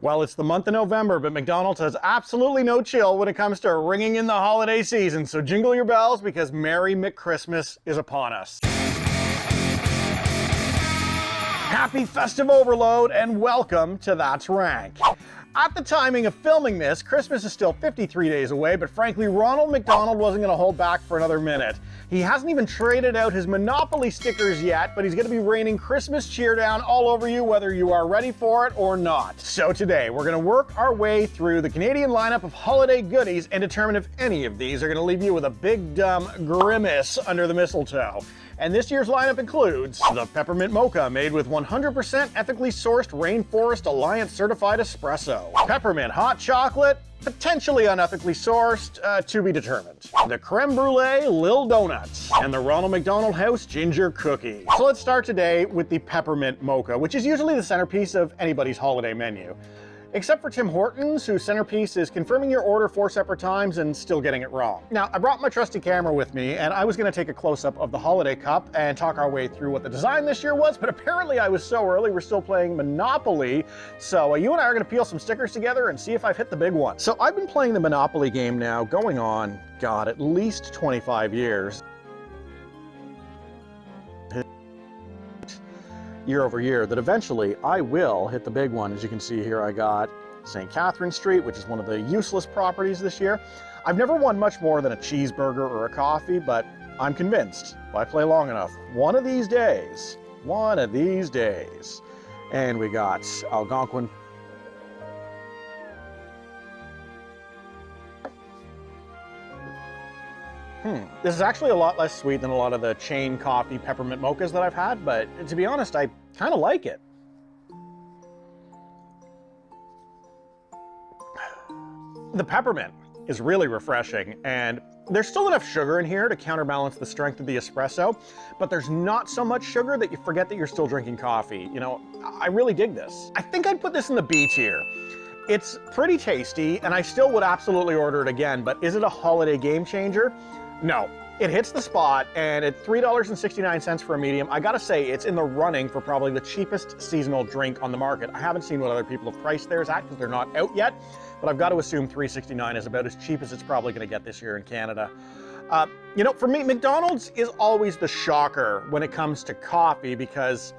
Well, it's the month of November, but McDonald's has absolutely no chill when it comes to ringing in the holiday season. So jingle your bells because Merry McChristmas is upon us. Happy festive overload and welcome to That's Rank. At the timing of filming this, Christmas is still 53 days away, but frankly, Ronald McDonald wasn't going to hold back for another minute. He hasn't even traded out his Monopoly stickers yet, but he's going to be raining Christmas cheer down all over you whether you are ready for it or not. So today, we're going to work our way through the Canadian lineup of holiday goodies and determine if any of these are going to leave you with a big dumb grimace under the mistletoe. And this year's lineup includes the Peppermint Mocha, made with 100% ethically sourced Rainforest Alliance certified espresso. Peppermint Hot Chocolate, potentially unethically sourced, to be determined. The Creme Brulee Lil Donuts, and the Ronald McDonald House Ginger Cookie. So let's start today with the Peppermint Mocha, which is usually the centerpiece of anybody's holiday menu. Except for Tim Hortons, whose centerpiece is confirming your order 4 separate times and still getting it wrong. Now, I brought my trusty camera with me, and I was gonna take a close-up of the holiday cup and talk our way through what the design this year was, but apparently I was so early, we're still playing Monopoly. So you and I are gonna peel some stickers together and see if I've hit the big one. So I've been playing the Monopoly game now, going on, God, at least 25 years. Year over year, that eventually I will hit the big one. As you can see here, I got St. Catherine Street, which is one of the useless properties this year. I've never won much more than a cheeseburger or a coffee, but I'm convinced if I play long enough, one of these days. And we got Algonquin. This is actually a lot less sweet than a lot of the chain coffee peppermint mochas that I've had, but to be honest, I kind of like it. The peppermint is really refreshing, and there's still enough sugar in here to counterbalance the strength of the espresso, but there's not so much sugar that you forget that you're still drinking coffee. You know, I really dig this. I think I'd put this in the B tier. It's pretty tasty, and I still would absolutely order it again, but is it a holiday game changer? No. It hits the spot, and at $3.69 for a medium, I gotta say, it's in the running for probably the cheapest seasonal drink on the market. I haven't seen what other people have priced theirs at because they're not out yet, but I've got to assume $3.69 is about as cheap as it's probably gonna get this year in Canada. You know, for me, McDonald's is always the shocker when it comes to coffee because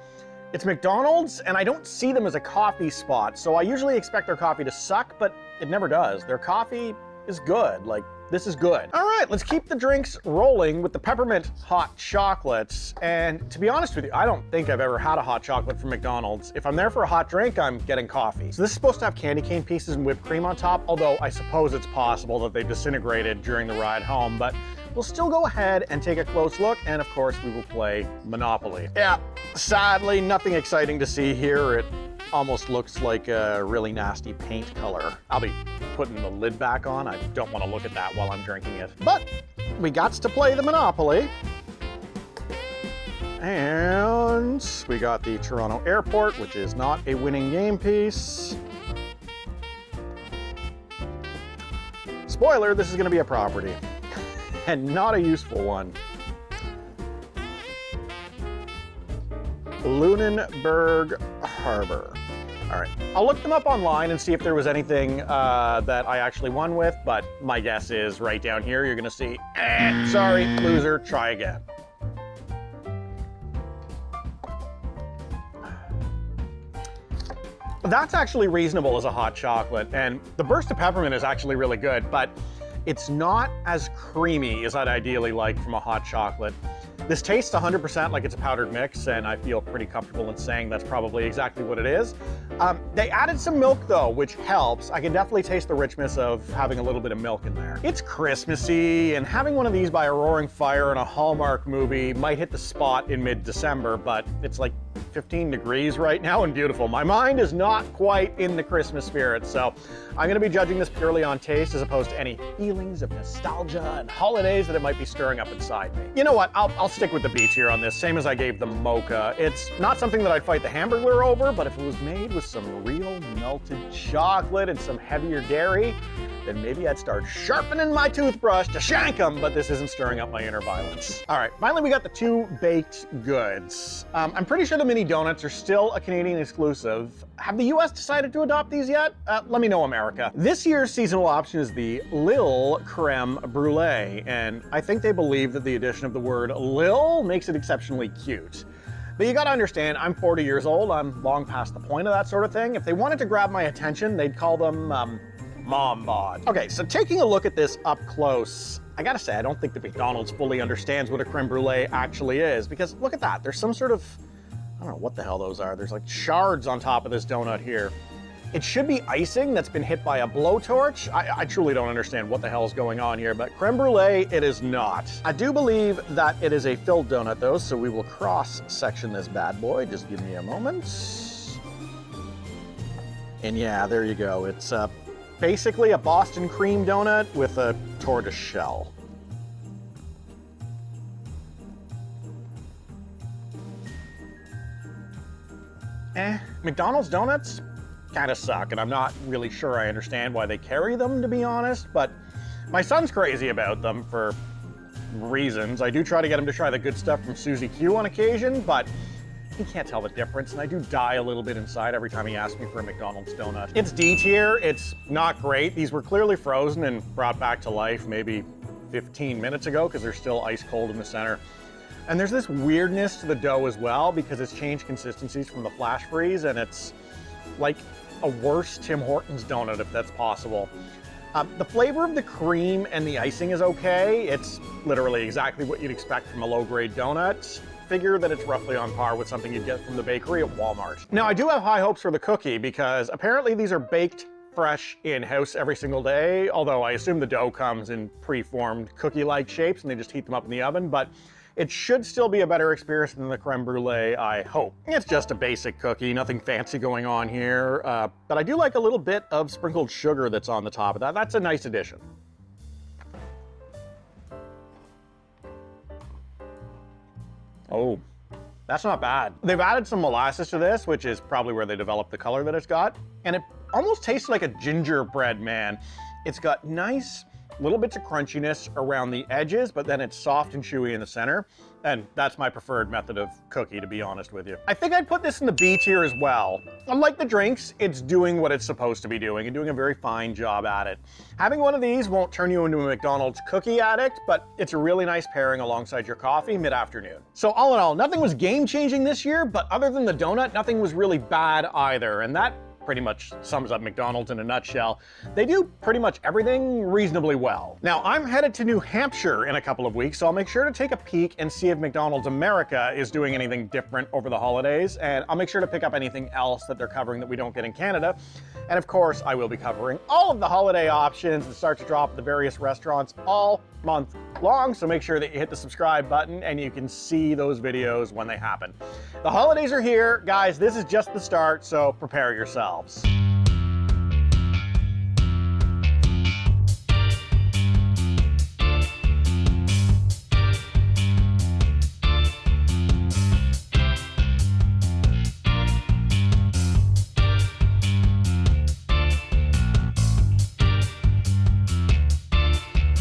it's McDonald's, and I don't see them as a coffee spot, so I usually expect their coffee to suck, but it never does. Their coffee is good. Like, this is good. All right, let's keep the drinks rolling with the Peppermint Hot Chocolates. And to be honest with you, I don't think I've ever had a hot chocolate from McDonald's. If I'm there for a hot drink, I'm getting coffee. So this is supposed to have candy cane pieces and whipped cream on top, although I suppose it's possible that they disintegrated during the ride home, but we'll still go ahead and take a close look, and of course we will play Monopoly. Yeah, sadly, nothing exciting to see here. It almost looks like a really nasty paint color. I'll be putting the lid back on. I don't want to look at that while I'm drinking it. But we got to play the Monopoly. And we got the Toronto Airport, which is not a winning game piece. Spoiler, this is going to be a property. And not a useful one. Lunenburg Harbor. All right, I'll look them up online and see if there was anything that I actually won with, but my guess is right down here, you're gonna see, sorry, loser, try again. That's actually reasonable as a hot chocolate, and the burst of peppermint is actually really good, but it's not as creamy as I'd ideally like from a hot chocolate. This tastes 100% like it's a powdered mix, and I feel pretty comfortable in saying that's probably exactly what it is. They added some milk though, which helps. I can definitely taste the richness of having a little bit of milk in there. It's Christmassy, and having one of these by a roaring fire in a Hallmark movie might hit the spot in mid-December, but it's like 15 degrees right now and beautiful. My mind is not quite in the Christmas spirit, so I'm gonna be judging this purely on taste as opposed to any feelings of nostalgia and holidays that it might be stirring up inside me. You know what, I'll stick with the B tier on this, same as I gave the Mocha. It's not something that I'd fight the Hamburglar over, but if it was made with some real melted chocolate and some heavier dairy, then maybe I'd start sharpening my toothbrush to shank them, but this isn't stirring up my inner violence. All right, finally we got the 2 baked goods. I'm pretty sure the mini donuts are still a Canadian exclusive. Have the US decided to adopt these yet? Let me know, America. This year's seasonal option is the Lil Creme Brulee, and I think they believe that the addition of the word Lil makes it exceptionally cute. But you gotta understand, I'm 40 years old, I'm long past the point of that sort of thing. If they wanted to grab my attention, they'd call them, Mom Bod. Okay, so taking a look at this up close, I gotta say, I don't think that McDonald's fully understands what a creme brulee actually is, because look at that, there's some sort of, I don't know what the hell those are, there's like shards on top of this donut here. It should be icing that's been hit by a blowtorch. I truly don't understand what the hell is going on here, but creme brulee, it is not. I do believe that it is a filled donut though, so we will cross-section this bad boy. Just give me a moment. And yeah, there you go. It's basically a Boston cream donut with a tortoise shell. McDonald's donuts kind of suck, and I'm not really sure I understand why they carry them, to be honest, but my son's crazy about them for reasons. I do try to get him to try the good stuff from Susie Q on occasion, but he can't tell the difference, and I do die a little bit inside every time he asks me for a McDonald's donut. It's D tier, it's not great. These were clearly frozen and brought back to life maybe 15 minutes ago because they're still ice cold in the center. And there's this weirdness to the dough as well because it's changed consistencies from the flash freeze, and it's like a worse Tim Hortons donut, if that's possible. The flavor of the cream and the icing is okay. It's literally exactly what you'd expect from a low-grade donut. Figure that it's roughly on par with something you'd get from the bakery at Walmart. Now, I do have high hopes for the cookie because apparently these are baked fresh in-house every single day, although I assume the dough comes in pre-formed cookie-like shapes and they just heat them up in the oven, but it should still be a better experience than the creme brulee, I hope. It's just a basic cookie, nothing fancy going on here, but I do like a little bit of sprinkled sugar that's on the top of that. That's a nice addition. Oh, that's not bad. They've added some molasses to this, which is probably where they developed the color that it's got, and it almost tastes like a gingerbread man. It's got nice little bits of crunchiness around the edges, but then it's soft and chewy in the center. And that's my preferred method of cookie, to be honest with you. I think I'd put this in the B tier as well. Unlike the drinks, it's doing what it's supposed to be doing and doing a very fine job at it. Having one of these won't turn you into a McDonald's cookie addict, but it's a really nice pairing alongside your coffee mid-afternoon. So all in all, nothing was game-changing this year, but other than the donut, nothing was really bad either. And that pretty much sums up McDonald's in a nutshell. They do pretty much everything reasonably well. Now, I'm headed to New Hampshire in a couple of weeks, so I'll make sure to take a peek and see if McDonald's America is doing anything different over the holidays, and I'll make sure to pick up anything else that they're covering that we don't get in Canada. And of course, I will be covering all of the holiday options that start to drop at the various restaurants all month long, so make sure that you hit the subscribe button and you can see those videos when they happen. The holidays are here, guys. This is just the start, so prepare yourselves.